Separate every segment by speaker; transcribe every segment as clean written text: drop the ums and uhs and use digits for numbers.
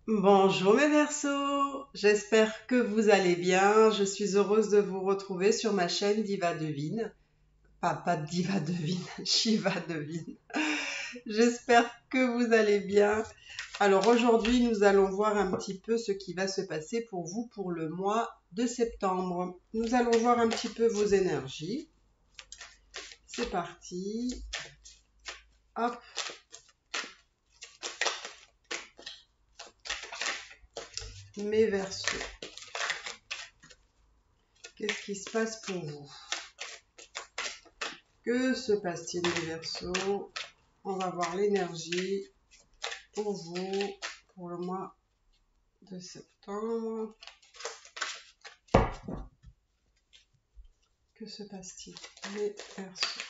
Speaker 1: Bonjour mes Verseaux, j'espère que vous allez bien. Je suis heureuse de vous retrouver sur ma chaîne Diva Devine. Pas Diva Devine, Shiva Devine. J'espère que vous allez bien. Alors aujourd'hui, nous allons voir un petit peu ce qui va se passer pour vous pour le mois de septembre. Nous allons voir un petit peu vos énergies. C'est parti. Hop. Mes Verseaux, qu'est-ce qui se passe pour vous? Que se passe-t-il mes Verseaux? On va voir l'énergie pour vous pour le mois de septembre. Que se passe-t-il les Verseaux?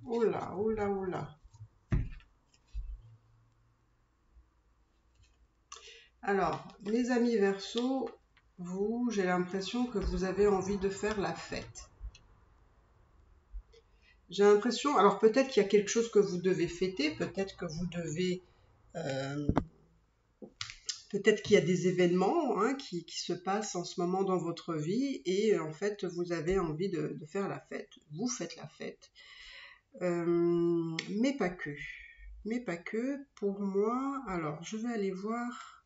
Speaker 1: Oula, oula, oula. Alors, mes amis Verseaux, vous, j'ai l'impression que vous avez envie de faire la fête. J'ai l'impression, alors peut-être qu'il y a quelque chose que vous devez fêter, peut-être que vous devez, peut-être qu'il y a des événements qui se passent en ce moment dans votre vie et en fait vous avez envie de faire la fête. Vous faites la fête, mais pas que. Mais pas que. Pour moi, alors je vais aller voir.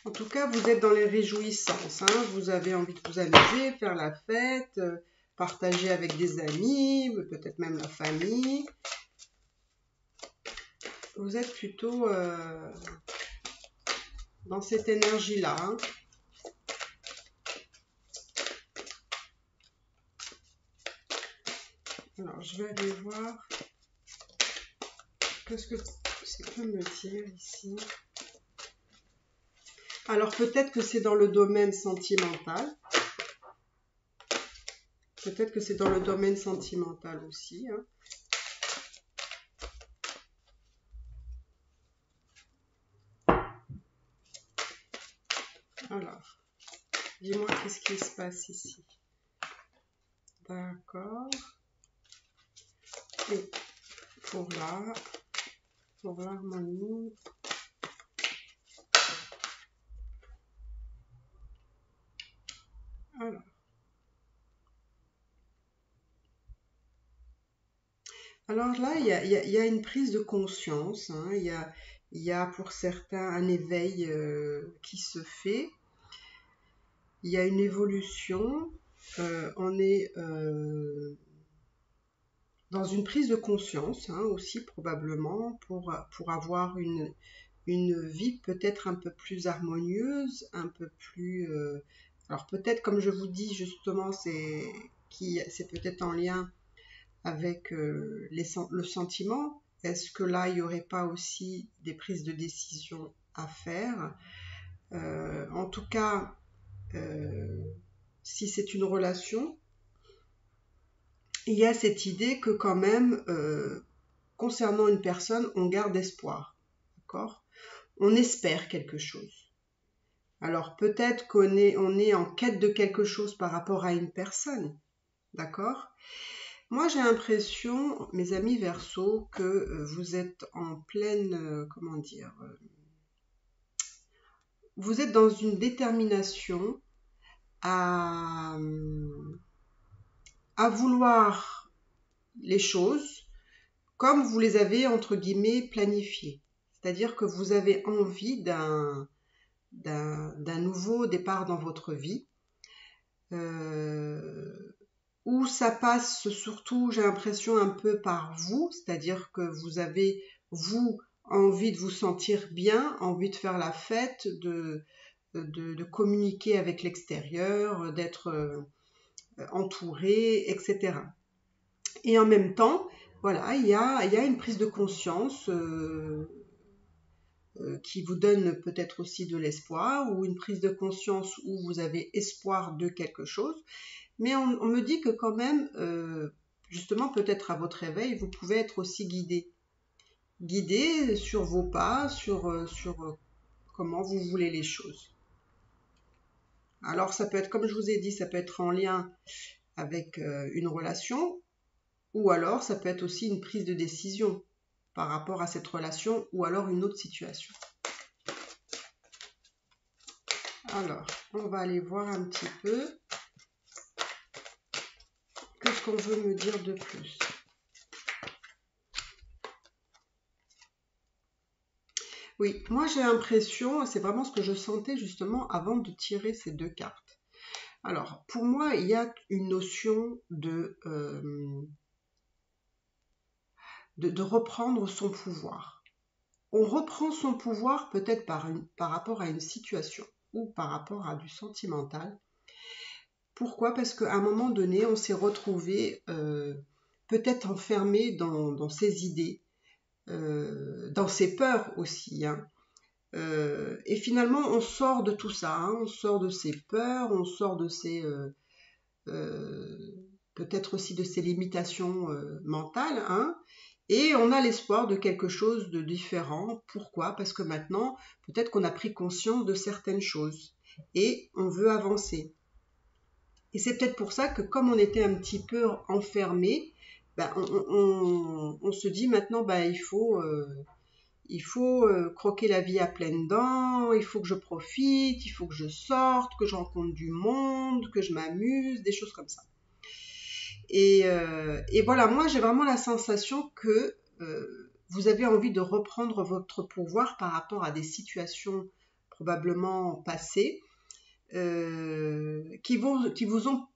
Speaker 1: En tout cas, vous êtes dans les réjouissances. Vous avez envie de vous amuser, faire la fête, partager avec des amis, peut-être même la famille. Vous êtes plutôt dans cette énergie-là. Alors, je vais aller voir. Qu'est-ce que ça peut me dire ici? Alors, peut-être que c'est dans le domaine sentimental. Peut-être que c'est dans le domaine sentimental aussi. Alors, dis-moi qu'est-ce qui se passe ici. D'accord. Et pour l'harmonie. Alors là, il y a une prise de conscience. Il y a pour certains un éveil qui se fait. Il y a une évolution. On est dans une prise de conscience aussi probablement pour avoir une vie peut-être un peu plus harmonieuse, un peu plus... alors peut-être comme je vous dis justement, c'est peut-être en lien avec le sentiment. Est-ce que là, il n'y aurait pas aussi des prises de décision à faire? En tout cas, si c'est une relation, il y a cette idée que quand même, concernant une personne, on garde espoir. D'accord? On espère quelque chose. Alors peut-être on est en quête de quelque chose par rapport à une personne. D'accord? Moi, j'ai l'impression, mes amis Verseaux, que vous êtes en pleine, comment dire, vous êtes dans une détermination à, à vouloir les choses comme vous les avez, entre guillemets, planifiées. C'est-à-dire que vous avez envie d'un nouveau départ dans votre vie, où ça passe surtout, j'ai l'impression, un peu par vous, c'est-à-dire que vous avez, vous, envie de vous sentir bien, envie de faire la fête, de communiquer avec l'extérieur, d'être entouré, etc. Et en même temps, voilà, il y a une prise de conscience qui vous donne peut-être aussi de l'espoir, ou une prise de conscience où vous avez espoir de quelque chose. Mais on me dit que quand même, justement, peut-être à votre réveil, vous pouvez être aussi guidé. Guidé sur vos pas, sur comment vous voulez les choses. Alors ça peut être, comme je vous ai dit, ça peut être en lien avec une relation, ou alors ça peut être aussi une prise de décision par rapport à cette relation ou alors une autre situation. Alors, on va aller voir un petit peu qu'est-ce qu'on veut me dire de plus. Oui, moi j'ai l'impression, c'est vraiment ce que je sentais justement avant de tirer ces deux cartes. Alors, pour moi, il y a une notion de reprendre son pouvoir. On reprend son pouvoir peut-être par rapport à une situation ou par rapport à du sentimental. Pourquoi? Parce qu'à un moment donné, on s'est retrouvé peut-être enfermé dans ses idées, dans ses peurs aussi, hein. Et finalement, on sort de tout ça, hein. On sort de ses peurs, on sort de ses peut-être aussi de ses limitations mentales, hein, et on a l'espoir de quelque chose de différent. Pourquoi? Parce que maintenant, peut-être qu'on a pris conscience de certaines choses et on veut avancer. Et c'est peut-être pour ça que comme on était un petit peu enfermé, ben, on se dit maintenant, ben, il faut croquer la vie à pleines dents, il faut que je profite, il faut que je sorte, que je rencontre du monde, que je m'amuse, des choses comme ça. Et voilà, moi j'ai vraiment la sensation que vous avez envie de reprendre votre pouvoir par rapport à des situations probablement passées qui vous ont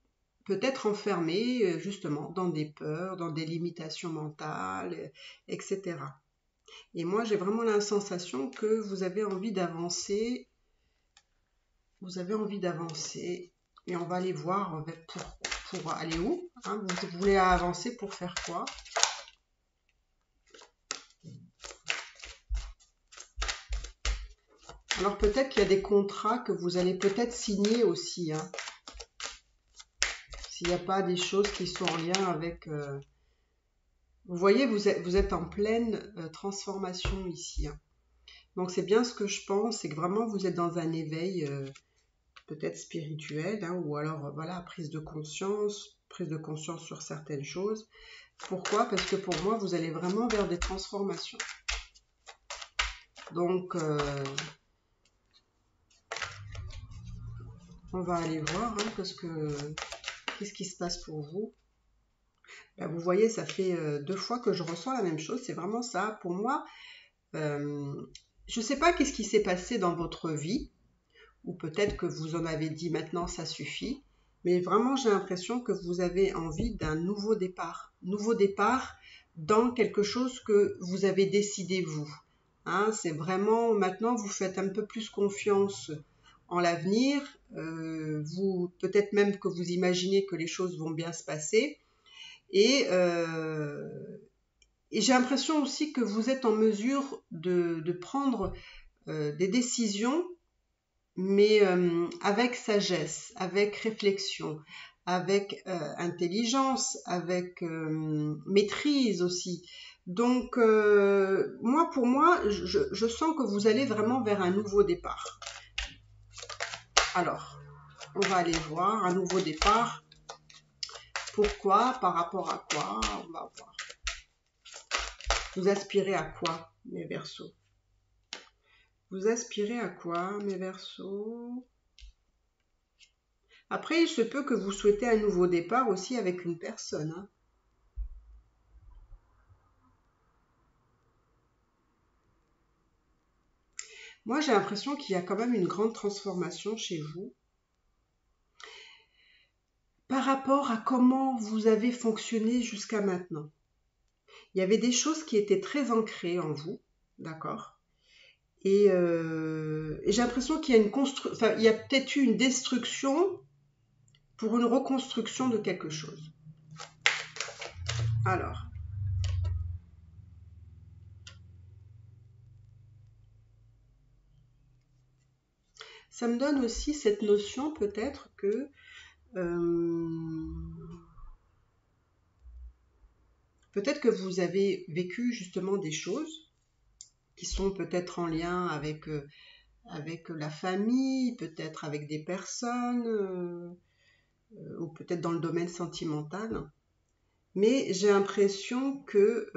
Speaker 1: peut-être enfermé justement dans des peurs, dans des limitations mentales, etc. Et moi j'ai vraiment la sensation que vous avez envie d'avancer, et on va aller voir pour aller où, hein, vous voulez avancer pour faire quoi? Alors peut-être qu'il y a des contrats que vous allez peut-être signer aussi, hein, s'il n'y a pas des choses qui sont en lien avec... Vous voyez, vous êtes en pleine transformation ici, hein. Donc c'est bien ce que je pense, c'est que vraiment vous êtes dans un éveil peut-être spirituel, hein, ou alors voilà, prise de conscience sur certaines choses. Pourquoi? Parce que pour moi, vous allez vraiment vers des transformations. Donc, on va aller voir, hein, qu'est-ce qui se passe pour vous. Là, vous voyez, ça fait 2 fois que je ressens la même chose. C'est vraiment ça. Pour moi, je ne sais pas qu'est-ce qui s'est passé dans votre vie, ou peut-être que vous en avez dit maintenant, ça suffit. Mais vraiment, j'ai l'impression que vous avez envie d'un nouveau départ. Nouveau départ dans quelque chose que vous avez décidé vous. Hein, c'est vraiment, maintenant, vous faites un peu plus confiance en l'avenir. Peut-être même que vous imaginez que les choses vont bien se passer. Et j'ai l'impression aussi que vous êtes en mesure de prendre des décisions, mais avec sagesse, avec réflexion, avec intelligence, avec maîtrise aussi. Donc, pour moi, je sens que vous allez vraiment vers un nouveau départ. Alors, on va aller voir un nouveau départ. Pourquoi? Par rapport à quoi? On va voir. Vous aspirez à quoi, mes Verseaux? Vous aspirez à quoi, mes Verseaux? Après, il se peut que vous souhaitez un nouveau départ aussi avec une personne, hein. Moi, j'ai l'impression qu'il y a quand même une grande transformation chez vous par rapport à comment vous avez fonctionné jusqu'à maintenant. Il y avait des choses qui étaient très ancrées en vous, d'accord? Et j'ai l'impression qu'il y a il y a peut-être eu une destruction pour une reconstruction de quelque chose. Alors, ça me donne aussi cette notion peut-être que peut-être que vous avez vécu justement des choses qui sont peut-être en lien avec la famille, peut-être avec des personnes, ou peut-être dans le domaine sentimental. Mais j'ai l'impression que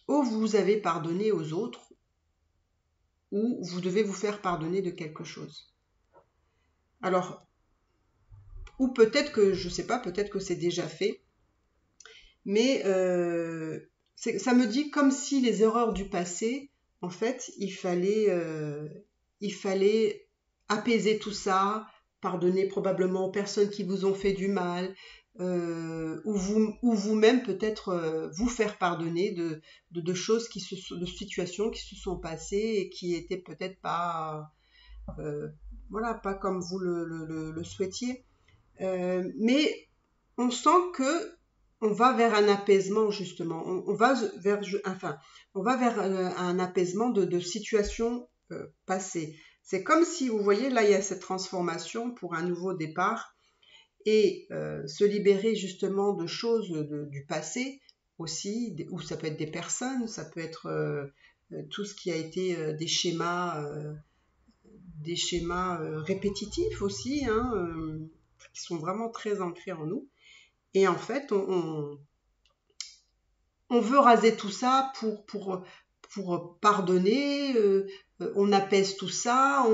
Speaker 1: ou vous avez pardonné aux autres, ou vous devez vous faire pardonner de quelque chose. Alors, ou peut-être que, je sais pas, peut-être que c'est déjà fait, mais ça me dit comme si les erreurs du passé, en fait, il fallait apaiser tout ça, pardonner probablement aux personnes qui vous ont fait du mal, ou vous-même peut-être vous faire pardonner de choses de situations qui se sont passées et qui étaient peut-être pas, euh, voilà, pas comme vous le souhaitiez. Mais on sent que on va vers un apaisement justement. On va vers un apaisement de situations passées. C'est comme si, vous voyez, là il y a cette transformation pour un nouveau départ et se libérer justement de choses du passé aussi, ou ça peut être des personnes, ça peut être tout ce qui a été des schémas répétitifs aussi, hein, qui sont vraiment très ancrés en nous. Et en fait, on veut raser tout ça pour pardonner, on apaise tout ça,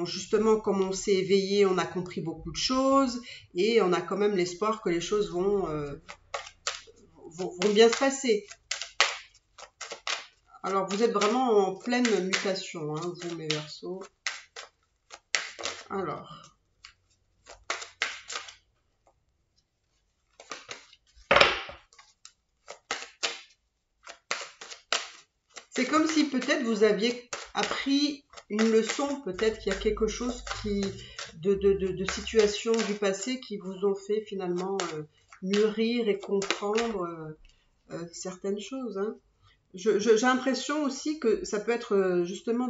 Speaker 1: justement, comme on s'est éveillé, on a compris beaucoup de choses, et on a quand même l'espoir que les choses vont bien se passer. Alors, vous êtes vraiment en pleine mutation, hein, vous, mes Verseaux. Alors, c'est comme si peut-être vous aviez appris une leçon, peut-être qu'il y a quelque chose de situations du passé qui vous ont fait finalement mûrir et comprendre certaines choses. Hein. J'ai l'impression aussi que ça peut être justement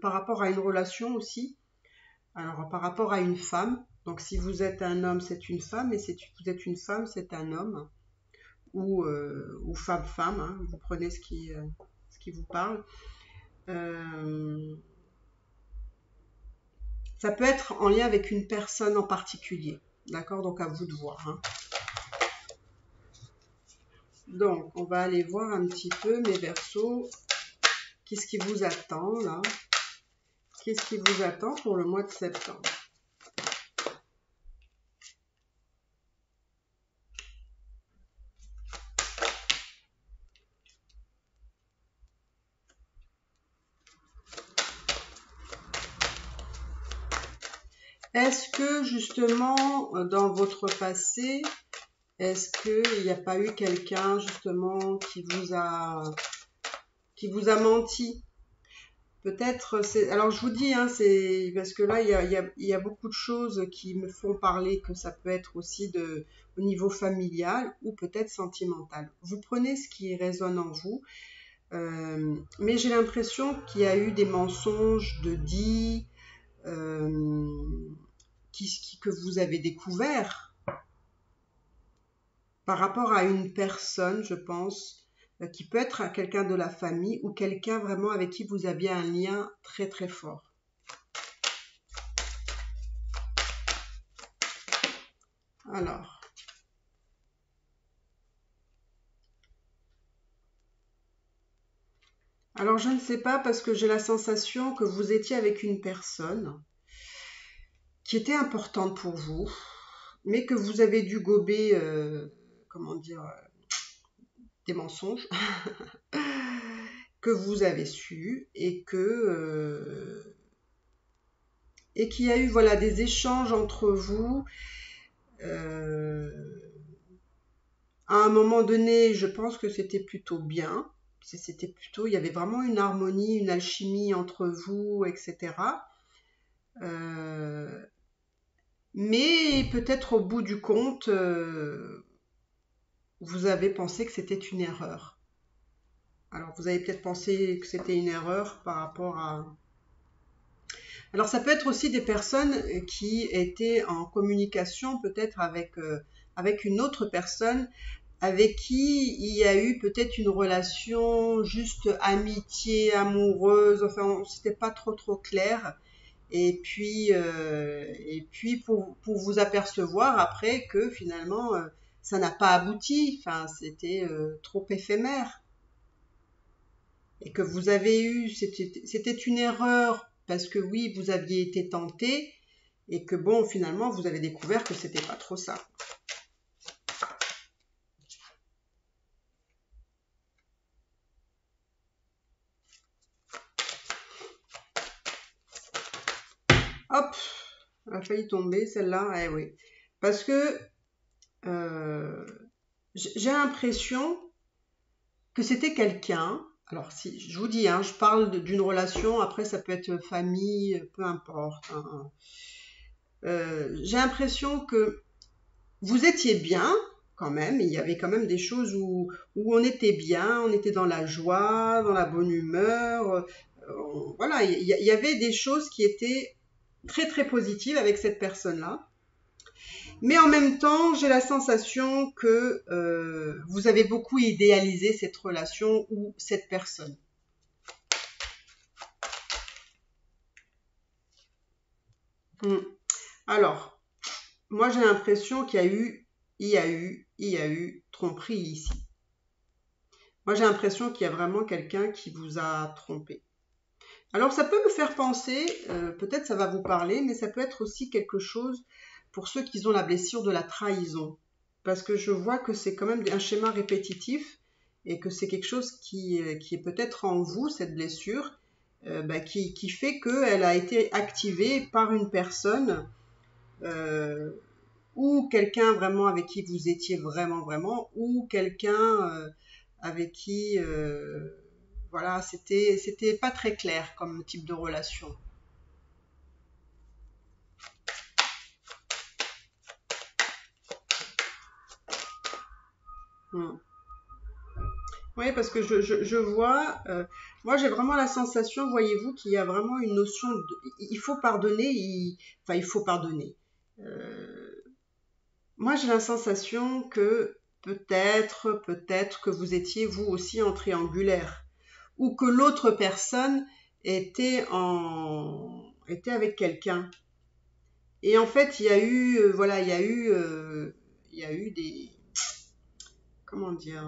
Speaker 1: par rapport à une relation aussi. Alors par rapport à une femme. Donc si vous êtes un homme, c'est une femme, et si vous êtes une femme, c'est un homme ou femme-femme. Hein. Vous prenez ce qui vous parle. Ça peut être en lien avec une personne en particulier. D'accord? Donc à vous de voir. Hein. Donc on va aller voir un petit peu mes Verseaux. Qu'est-ce qui vous attend là? Qu'est-ce qui vous attend pour le mois de septembre? Est-ce que justement dans votre passé, est-ce qu'il n'y a pas eu quelqu'un justement qui vous a menti? Peut-être, alors je vous dis, hein, c'est parce que là il y a beaucoup de choses qui me font parler que ça peut être aussi au niveau familial ou peut-être sentimental. Vous prenez ce qui résonne en vous, mais j'ai l'impression qu'il y a eu des mensonges de dits que vous avez découverts par rapport à une personne, je pense, qui peut être quelqu'un de la famille ou quelqu'un vraiment avec qui vous aviez un lien très très fort. Alors je ne sais pas parce que j'ai la sensation que vous étiez avec une personne qui était importante pour vous, mais que vous avez dû gober, comment dire, des mensonges que vous avez su et qu'il y a eu voilà des échanges entre vous. À un moment donné, je pense que c'était plutôt bien. Il y avait vraiment une harmonie, une alchimie entre vous, etc. Mais peut-être au bout du compte, vous avez pensé que c'était une erreur. Alors vous avez peut-être pensé que c'était une erreur par rapport à... Alors ça peut être aussi des personnes qui étaient en communication peut-être avec une autre personne avec qui il y a eu peut-être une relation juste amitié, amoureuse, enfin c'était pas trop clair. Et puis pour vous apercevoir après que finalement ça n'a pas abouti, enfin, c'était trop éphémère. Et que vous avez eu, c'était une erreur, parce que oui, vous aviez été tenté, et que bon, finalement, vous avez découvert que c'était pas trop ça. Hop, elle a failli tomber celle-là, eh oui. Parce que j'ai l'impression que c'était quelqu'un, alors si je vous dis, hein, je parle d'une relation, après ça peut être famille, peu importe. Hein. J'ai l'impression que vous étiez bien quand même, il y avait quand même des choses où on était bien, on était dans la joie, dans la bonne humeur. Voilà, il y avait des choses qui étaient très très positives avec cette personne-là. Mais en même temps, j'ai la sensation que vous avez beaucoup idéalisé cette relation ou cette personne. Alors, moi j'ai l'impression qu'il y a eu tromperie ici. Moi j'ai l'impression qu'il y a vraiment quelqu'un qui vous a trompé. Alors ça peut me faire penser, peut-être ça va vous parler, mais ça peut être aussi quelque chose pour ceux qui ont la blessure de la trahison. Parce que je vois que c'est quand même un schéma répétitif et que c'est quelque chose qui est peut-être en vous, cette blessure, qui fait qu'elle a été activée par une personne euh, ou quelqu'un vraiment avec qui vous étiez vraiment, ou quelqu'un avec qui, voilà, c'était pas très clair comme type de relation. Hmm. Oui, parce que je vois, moi j'ai vraiment la sensation, voyez-vous, qu'il y a vraiment une notion de, il faut pardonner, enfin il faut pardonner. Euh, Moi j'ai la sensation que peut-être que vous étiez vous aussi en triangulaire, ou que l'autre personne était avec quelqu'un. Et en fait, il y a eu, voilà, il y a eu des, comment dire,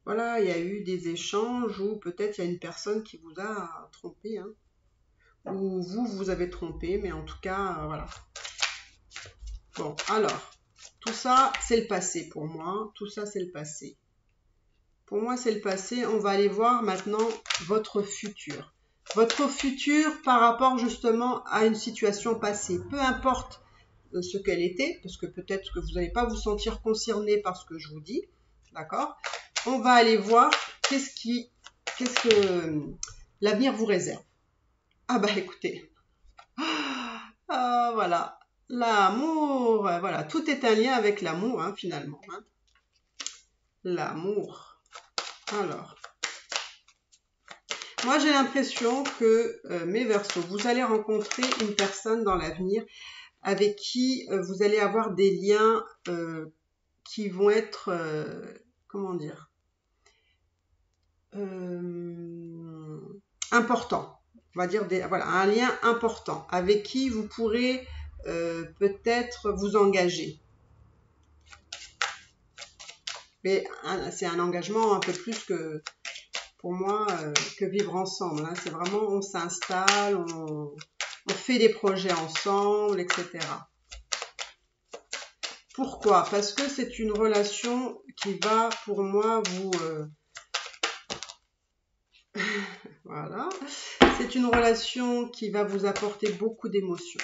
Speaker 1: voilà, il y a eu des échanges où peut-être il y a une personne qui vous a trompé, hein, ou vous avez trompé, mais en tout cas, voilà. Bon, alors, tout ça, c'est le passé pour moi. Tout ça, c'est le passé. Pour moi, c'est le passé. On va aller voir maintenant votre futur. Votre futur par rapport justement à une situation passée. Peu importe ce qu'elle était, parce que peut-être que vous n'allez pas vous sentir concerné par ce que je vous dis. D'accord? On va aller voir qu'est-ce que l'avenir vous réserve. Ah bah écoutez, voilà, l'amour, voilà, tout est un lien avec l'amour, hein, finalement. Hein. L'amour. Alors, moi j'ai l'impression que mes Verseaux, vous allez rencontrer une personne dans l'avenir avec qui vous allez avoir des liens qui vont être, comment dire, important. On va dire voilà, un lien important avec qui vous pourrez peut-être vous engager. Mais c'est un engagement un peu plus que, pour moi, que vivre ensemble. Hein. C'est vraiment, on s'installe, on fait des projets ensemble, etc. Pourquoi? Parce que c'est une relation qui va, pour moi, vous... voilà. C'est une relation qui va vous apporter beaucoup d'émotions.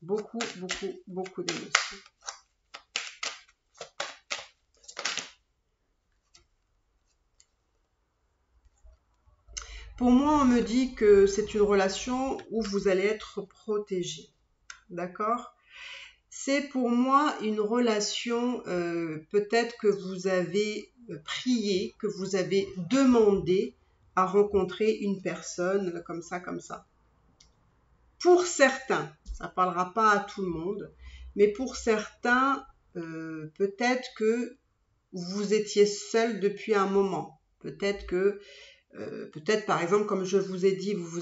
Speaker 1: Beaucoup d'émotions. Pour moi, on me dit que c'est une relation où vous allez être protégé. D'accord? C'est pour moi une relation, peut-être que vous avez prié, que vous avez demandé à rencontrer une personne comme ça, comme ça. Pour certains, ça ne parlera pas à tout le monde, mais pour certains, peut-être que vous étiez seul depuis un moment. Peut-être que, peut-être par exemple, comme je vous ai dit, vous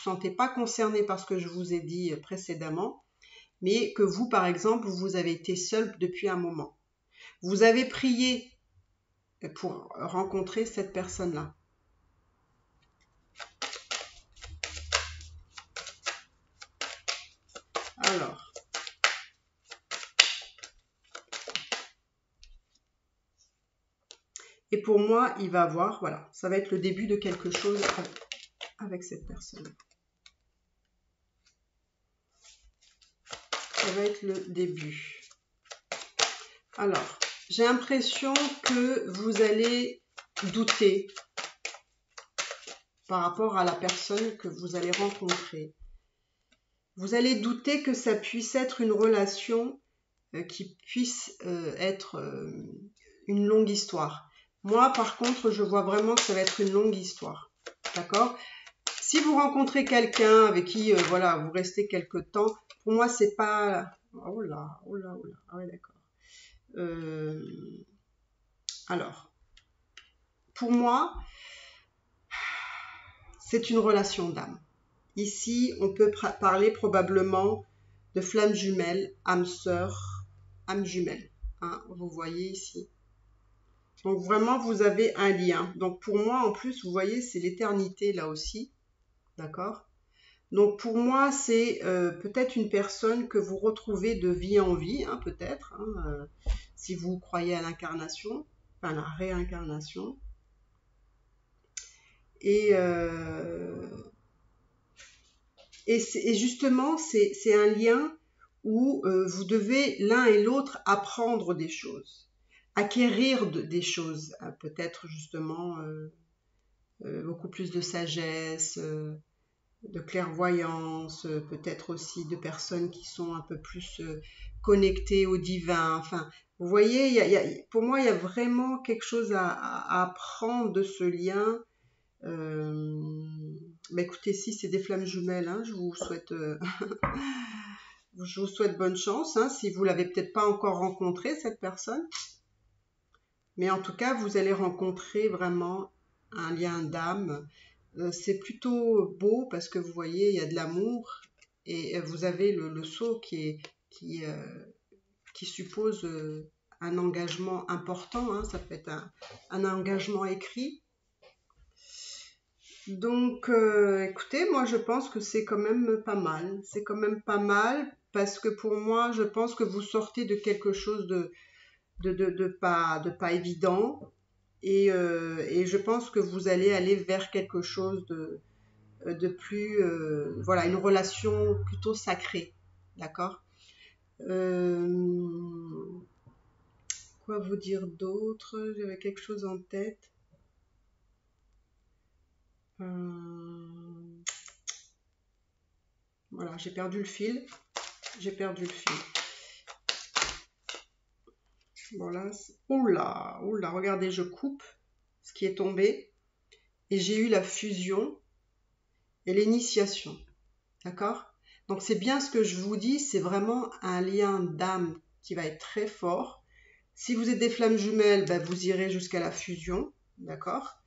Speaker 1: sentez pas concerné par ce que je vous ai dit précédemment. mais que vous, par exemple, vous avez été seul depuis un moment. Vous avez prié pour rencontrer cette personne-là. Alors, et pour moi, il va avoir, voilà, ça va être le début de quelque chose avec cette personne. Ça va être le début. Alors, j'ai l'impression que vous allez douter par rapport à la personne que vous allez rencontrer. Vous allez douter que ça puisse être une relation qui puisse être une longue histoire. Moi, par contre, je vois vraiment que ça va être une longue histoire. D'accord ? Si vous rencontrez quelqu'un avec qui, voilà, vous restez quelque temps, pour moi, c'est pas... Oh là, oh là, oh là. Ah ouais, d'accord. Alors, pour moi, c'est une relation d'âme. Ici, on peut parler probablement de flammes jumelles, âme sœur, âme jumelle. Hein, vous voyez ici. Donc vraiment, vous avez un lien. Donc pour moi, en plus, vous voyez, c'est l'éternité là aussi. D'accord ? Donc pour moi, c'est peut-être une personne que vous retrouvez de vie en vie, hein, peut-être, hein, si vous croyez à l'incarnation, enfin la réincarnation. Et justement, c'est un lien où vous devez l'un et l'autre apprendre des choses, acquérir des choses, peut-être justement beaucoup plus de sagesse, de clairvoyance, peut-être aussi de personnes qui sont un peu plus connectées au divin. Enfin, vous voyez, pour moi, il y a vraiment quelque chose à apprendre de ce lien. Bah écoutez, si c'est des flammes jumelles, hein, je vous souhaite bonne chance, hein, si vous l'avez peut-être pas encore rencontré cette personne, mais en tout cas vous allez rencontrer vraiment un lien d'âme. C'est plutôt beau parce que vous voyez, il y a de l'amour et vous avez le sceau qui suppose un engagement important, hein, ça peut être un engagement écrit. Donc, écoutez, moi je pense que c'est quand même pas mal. C'est quand même pas mal parce que pour moi, je pense que vous sortez de quelque chose de pas évident et je pense que vous allez aller vers quelque chose de plus, voilà, une relation plutôt sacrée, d'accord ? Quoi vous dire d'autre ? J'avais quelque chose en tête. Voilà, j'ai perdu le fil. Bon là, oula, regardez, je coupe ce qui est tombé et j'ai eu la fusion et l'initiation. D'accord ? Donc c'est bien ce que je vous dis, c'est vraiment un lien d'âme qui va être très fort. Si vous êtes des flammes jumelles, ben, vous irez jusqu'à la fusion. D'accord ?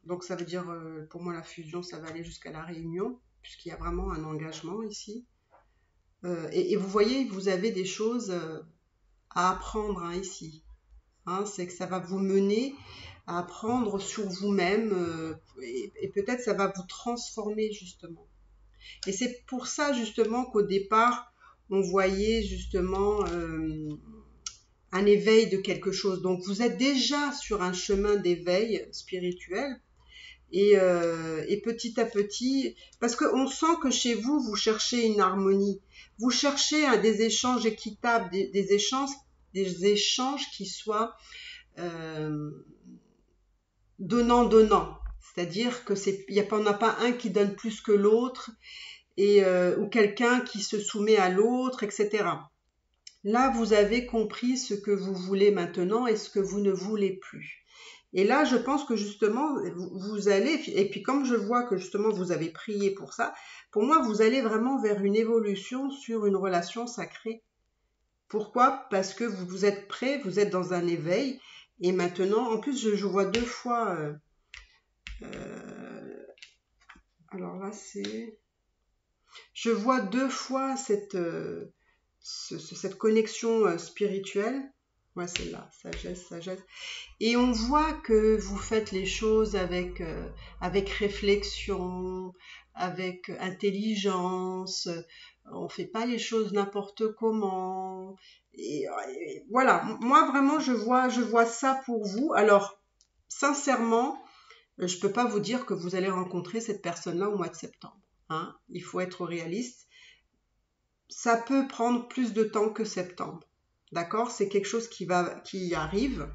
Speaker 1: Donc ça veut dire, pour moi la fusion, ça va aller jusqu'à la réunion, puisqu'il y a vraiment un engagement ici. Et vous voyez, vous avez des choses à apprendre, hein, ici. Hein, c'est que ça va vous mener à apprendre sur vous-même et peut-être ça va vous transformer justement. Et c'est pour ça justement qu'au départ, on voyait justement un éveil de quelque chose. Donc vous êtes déjà sur un chemin d'éveil spirituel. Et petit à petit, parce qu'on sent que chez vous, vous cherchez une harmonie, vous cherchez des échanges équitables, des échanges qui soient donnant-donnant, c'est-à-dire que il n'y en a pas un qui donne plus que l'autre et ou quelqu'un qui se soumet à l'autre, etc. Là, vous avez compris ce que vous voulez maintenant et ce que vous ne voulez plus. Et là, je pense que justement, vous allez, et puis comme je vois que justement vous avez prié pour ça, pour moi, vous allez vraiment vers une évolution sur une relation sacrée. Pourquoi ? Parce que vous êtes prêt, vous êtes dans un éveil, et maintenant, en plus, je vois deux fois, alors là, c'est... Je vois deux fois cette connexion spirituelle. Ouais, c'est là, sagesse, sagesse. Et on voit que vous faites les choses avec réflexion, avec intelligence. On fait pas les choses n'importe comment. Et voilà, moi vraiment je vois ça pour vous. Alors, sincèrement, je peux pas vous dire que vous allez rencontrer cette personne-là au mois de septembre, hein. Il faut être réaliste. Ça peut prendre plus de temps que septembre. D'accord? C'est quelque chose qui arrive,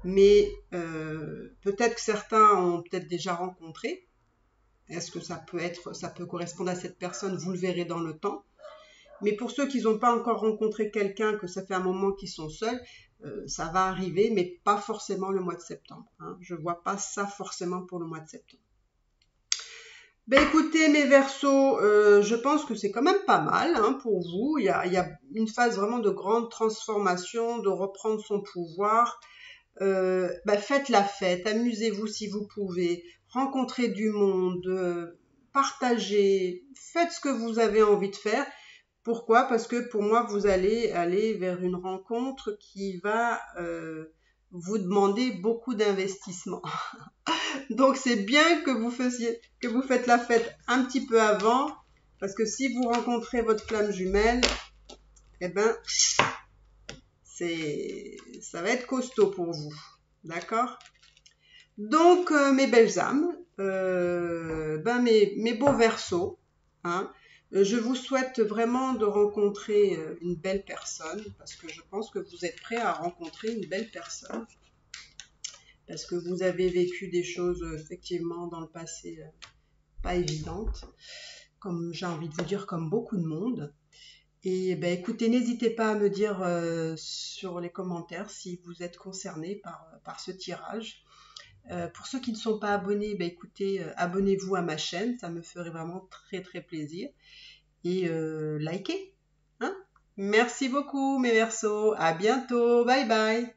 Speaker 1: mais peut-être que certains ont peut-être déjà rencontré. Est-ce que ça peut correspondre à cette personne? Vous le verrez dans le temps. Mais pour ceux qui n'ont pas encore rencontré quelqu'un, que ça fait un moment qu'ils sont seuls, ça va arriver, mais pas forcément le mois de septembre, hein. Je ne vois pas ça forcément pour le mois de septembre. Ben écoutez mes Verseaux, je pense que c'est quand même pas mal, hein, pour vous. Il y a une phase vraiment de grande transformation, de reprendre son pouvoir. Ben faites la fête, amusez-vous si vous pouvez, rencontrez du monde, partagez, faites ce que vous avez envie de faire. Pourquoi? Parce que pour moi, vous allez aller vers une rencontre qui va vous demander beaucoup d'investissement. Donc c'est bien que vous faites la fête un petit peu avant, parce que si vous rencontrez votre flamme jumelle, eh ben ça va être costaud pour vous, d'accord? Donc mes belles âmes, ben mes beaux Verseaux, hein, je vous souhaite vraiment de rencontrer une belle personne, parce que je pense que vous êtes prêts à rencontrer une belle personne, parce que vous avez vécu des choses effectivement dans le passé pas évidentes, comme j'ai envie de vous dire, comme beaucoup de monde. Et ben écoutez, n'hésitez pas à me dire sur les commentaires si vous êtes concernés par ce tirage. Pour ceux qui ne sont pas abonnés, ben écoutez, abonnez-vous à ma chaîne, ça me ferait vraiment très très plaisir. Et likez, hein. Merci beaucoup mes Verseaux, à bientôt, bye bye.